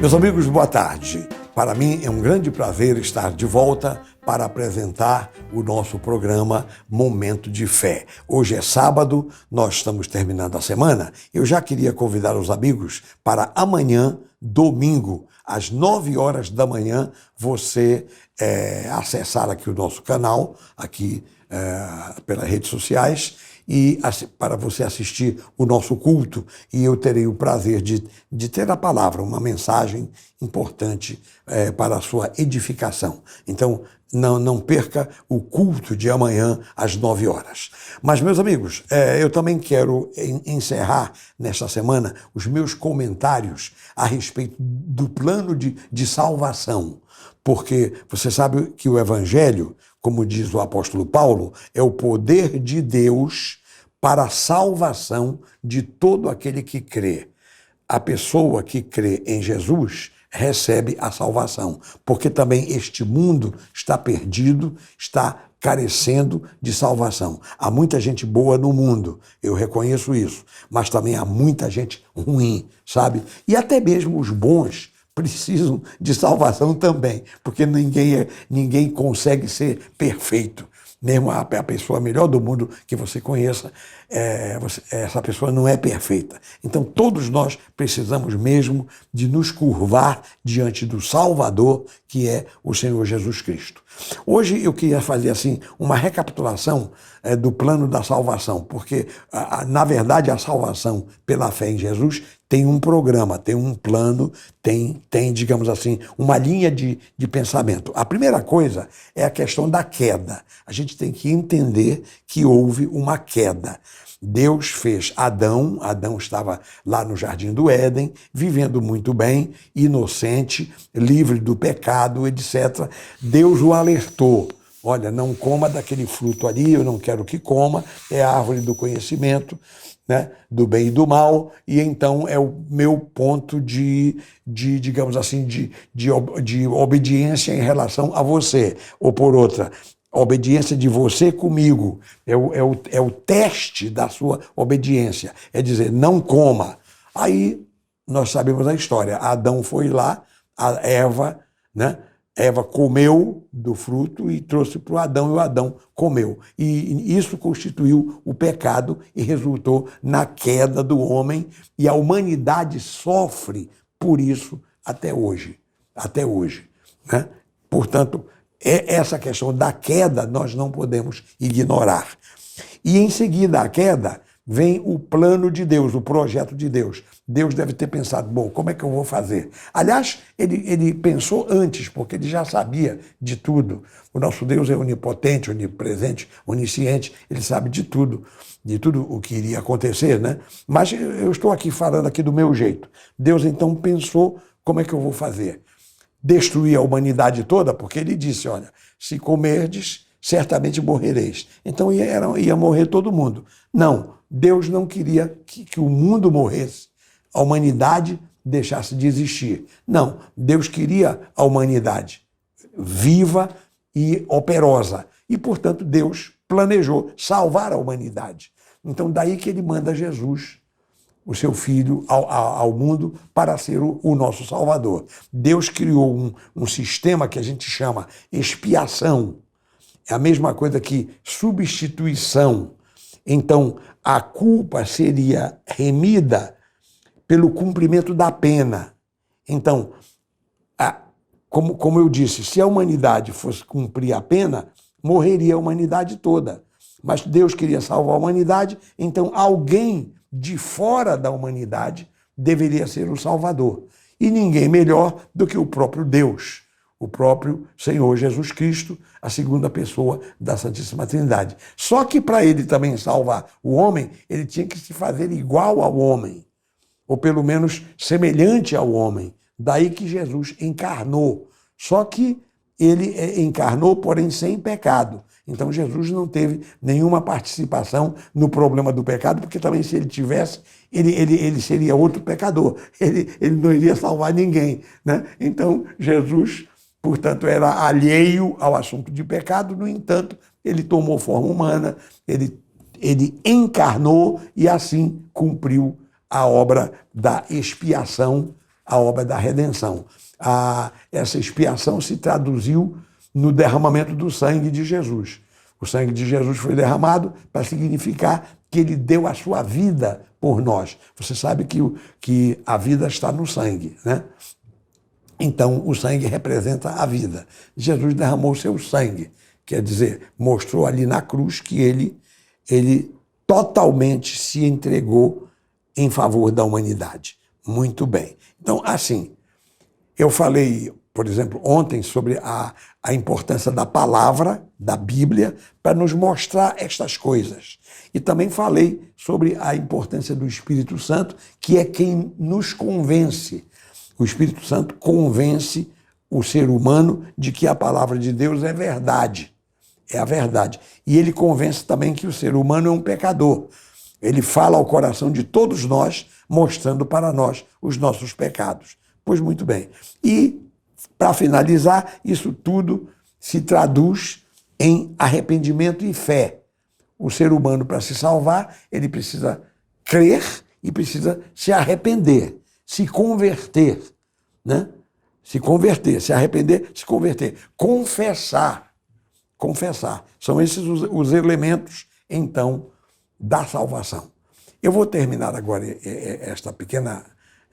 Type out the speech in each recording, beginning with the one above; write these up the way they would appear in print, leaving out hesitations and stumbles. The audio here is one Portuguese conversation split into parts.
Meus amigos, boa tarde. Para mim é um grande prazer estar de volta para apresentar o nosso programa Momento de Fé. Hoje é sábado, nós estamos terminando a semana. Eu já queria convidar os amigos para amanhã, domingo, às 9 horas da manhã, você acessar aqui o nosso canal, aqui pelas redes sociais, e para você assistir o nosso culto, e eu terei o prazer de ter a palavra, uma mensagem importante para a sua edificação. Então, não perca o culto de amanhã às 9 horas. Mas, meus amigos, eu também quero encerrar nesta semana os meus comentários a respeito do plano de salvação, porque você sabe que o Evangelho, como diz o apóstolo Paulo, é o poder de Deus para a salvação de todo aquele que crê. A pessoa que crê em Jesus recebe a salvação, porque também este mundo está perdido, está carecendo de salvação. Há muita gente boa no mundo, eu reconheço isso, mas também há muita gente ruim, sabe? E até mesmo os bons precisam de salvação também, porque ninguém consegue ser perfeito. Mesmo a pessoa melhor do mundo que você conheça, essa pessoa não é perfeita. Então todos nós precisamos mesmo de nos curvar diante do Salvador, que é o Senhor Jesus Cristo. Hoje eu queria fazer assim uma recapitulação do plano da salvação, porque na verdade a salvação pela fé em Jesus tem um programa, tem um plano, tem, digamos assim, uma linha de pensamento. A primeira coisa é a questão da queda. A gente tem que entender que houve uma queda. Deus fez Adão estava lá no Jardim do Éden, vivendo muito bem, inocente, livre do pecado, etc. Deus o alertou. Olha, não coma daquele fruto ali, eu não quero que coma, é a árvore do conhecimento, né, do bem e do mal, e então é o meu ponto digamos assim, de obediência em relação a você. Ou por outra, a obediência de você comigo é o teste da sua obediência. É dizer, não coma. Aí nós sabemos a história. Adão foi lá, a Eva, né? Eva comeu do fruto e trouxe para o Adão, e o Adão comeu. E isso constituiu o pecado e resultou na queda do homem, e a humanidade sofre por isso até hoje. Até hoje, né? Portanto, essa questão da queda nós não podemos ignorar. E em seguida à queda vem o plano de Deus, o projeto de Deus. Deus deve ter pensado, bom, como é que eu vou fazer? Aliás, ele pensou antes, porque ele já sabia de tudo. O nosso Deus é onipotente, onipresente, onisciente, ele sabe de tudo o que iria acontecer, né? Mas eu estou aqui falando aqui do meu jeito. Deus então pensou, como é que eu vou fazer? Destruir a humanidade toda, porque ele disse, olha, se comerdes, certamente morrereis. Então ia morrer todo mundo. Não, Deus não queria que o mundo morresse, a humanidade deixasse de existir. Não, Deus queria a humanidade viva e operosa. E, portanto, Deus planejou salvar a humanidade. Então, daí que ele manda Jesus, o seu filho, ao mundo para ser o nosso Salvador. Deus criou um sistema que a gente chama expiação. É a mesma coisa que substituição. Então, a culpa seria remida pelo cumprimento da pena. Então, como eu disse, se a humanidade fosse cumprir a pena, morreria a humanidade toda. Mas Deus queria salvar a humanidade, então alguém de fora da humanidade deveria ser o Salvador. E ninguém melhor do que o próprio Deus, o próprio Senhor Jesus Cristo, a segunda pessoa da Santíssima Trindade. Só que para ele também salvar o homem, ele tinha que se fazer igual ao homem, ou pelo menos semelhante ao homem. Daí que Jesus encarnou. Só que ele encarnou, porém sem pecado. Então Jesus não teve nenhuma participação no problema do pecado, porque também se ele tivesse, ele seria outro pecador. Ele não iria salvar ninguém, né? Então Jesus, portanto, era alheio ao assunto de pecado. No entanto, ele tomou forma humana, ele encarnou e assim cumpriu a obra da expiação a obra da redenção. Essa expiação se traduziu no derramamento do sangue de Jesus. O sangue de Jesus foi derramado para significar que ele deu a sua vida por nós. Você sabe que a vida está no sangue, né? Então, o sangue representa a vida. Jesus derramou o seu sangue, quer dizer, mostrou ali na cruz que ele totalmente se entregou em favor da humanidade. Muito bem. Então, assim, eu falei, por exemplo, ontem sobre a importância da palavra, da Bíblia, para nos mostrar estas coisas. E também falei sobre a importância do Espírito Santo, que é quem nos convence. O Espírito Santo convence o ser humano de que a palavra de Deus é verdade. É a verdade. E ele convence também que o ser humano é um pecador. Ele fala ao coração de todos nós, mostrando para nós os nossos pecados. Pois muito bem. E, para finalizar, isso tudo se traduz em arrependimento e fé. O ser humano, para se salvar, ele precisa crer e precisa se arrepender, se converter, né? Se converter, se arrepender, se converter. Confessar. São esses os elementos, então, da salvação. Eu vou terminar agora esta pequena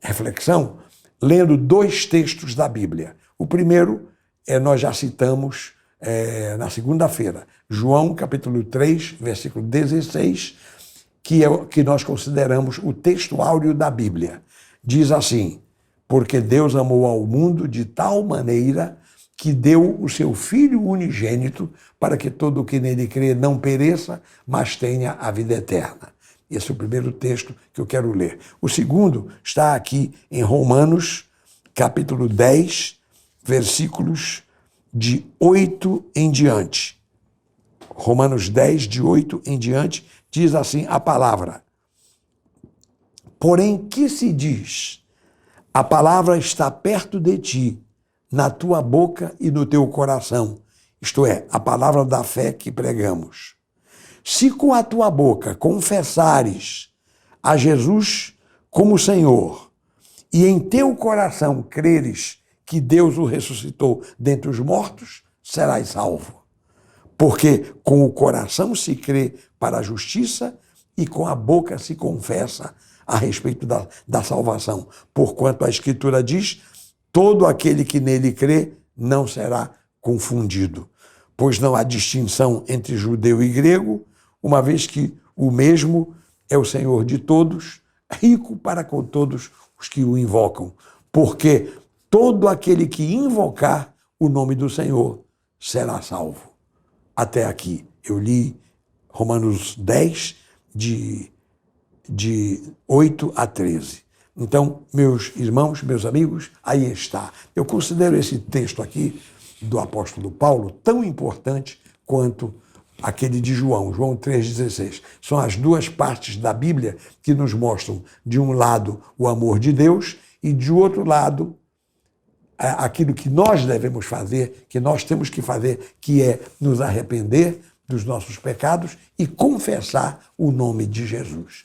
reflexão lendo 2 textos da Bíblia. O primeiro, nós já citamos na segunda-feira, João capítulo 3, versículo 16, que é o que nós consideramos o texto áureo da Bíblia. Diz assim: porque Deus amou ao mundo de tal maneira que deu o seu Filho unigênito para que todo o que nele crê não pereça, mas tenha a vida eterna. Esse é o primeiro texto que eu quero ler. O segundo está aqui em Romanos, capítulo 10, versículos de 8 em diante. Romanos 10, de 8 em diante, diz assim a palavra: porém, que se diz? A palavra está perto de ti, na tua boca e no teu coração, isto é, a palavra da fé que pregamos. Se com a tua boca confessares a Jesus como Senhor, e em teu coração creres que Deus o ressuscitou dentre os mortos, serás salvo. Porque com o coração se crê para a justiça e com a boca se confessa a respeito da salvação. Porquanto a Escritura diz: todo aquele que nele crê não será confundido. Pois não há distinção entre judeu e grego, uma vez que o mesmo é o Senhor de todos, rico para com todos os que o invocam. Porque todo aquele que invocar o nome do Senhor será salvo. Até aqui eu li Romanos 10, de 8 a 13. Então, meus irmãos, meus amigos, aí está. Eu considero esse texto aqui do apóstolo Paulo tão importante quanto aquele de João 3,16. São as 2 partes da Bíblia que nos mostram, de um lado, o amor de Deus e, de outro lado, aquilo que nós devemos fazer, que nós temos que fazer, que é nos arrepender dos nossos pecados e confessar o nome de Jesus.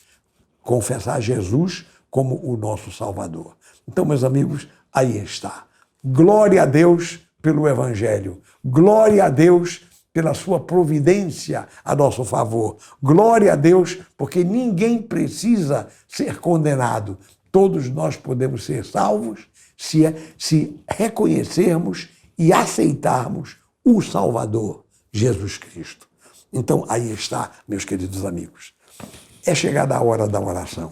Confessar Jesus como o nosso Salvador. Então, meus amigos, aí está. Glória a Deus pelo Evangelho. Glória a Deus pela sua providência a nosso favor. Glória a Deus, porque ninguém precisa ser condenado. Todos nós podemos ser salvos se reconhecermos e aceitarmos o Salvador, Jesus Cristo. Então, aí está, meus queridos amigos. É chegada a hora da oração.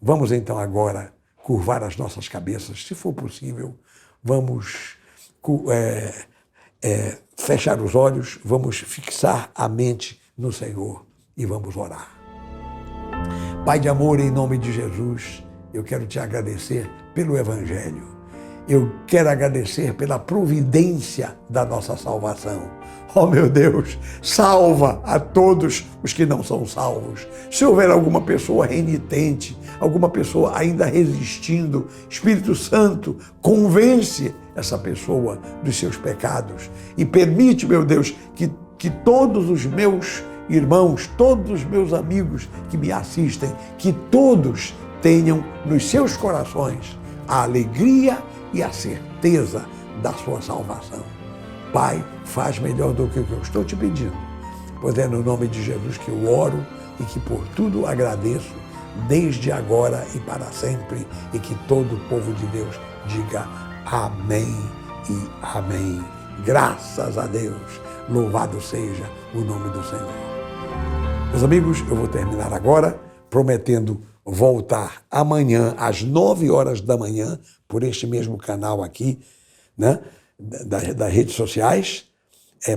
Vamos então agora curvar as nossas cabeças, se for possível. Vamos fechar os olhos, vamos fixar a mente no Senhor e vamos orar. Pai de amor, em nome de Jesus, eu quero te agradecer pelo Evangelho. Eu quero agradecer pela providência da nossa salvação. Oh, meu Deus, salva a todos os que não são salvos. Se houver alguma pessoa renitente, alguma pessoa ainda resistindo, Espírito Santo, convence essa pessoa dos seus pecados e permite, meu Deus, que todos os meus irmãos, todos os meus amigos que me assistem, que todos tenham nos seus corações a alegria e a certeza da sua salvação. Pai, faz melhor do que o que eu estou te pedindo, pois é no nome de Jesus que eu oro e que por tudo agradeço, desde agora e para sempre, e que todo o povo de Deus diga amém e amém. Graças a Deus, louvado seja o nome do Senhor. Meus amigos, eu vou terminar agora prometendo voltar amanhã às 9 horas da manhã por este mesmo canal aqui, né, das redes sociais,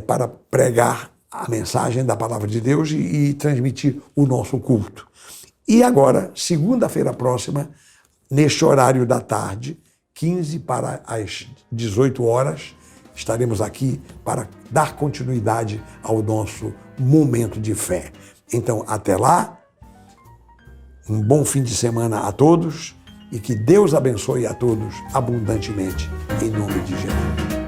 para pregar a mensagem da palavra de Deus e transmitir o nosso culto. E agora, segunda-feira próxima, neste horário da tarde, 15 para as 18 horas, estaremos aqui para dar continuidade ao nosso momento de fé. Então, até lá, um bom fim de semana a todos e que Deus abençoe a todos abundantemente, em nome de Jesus.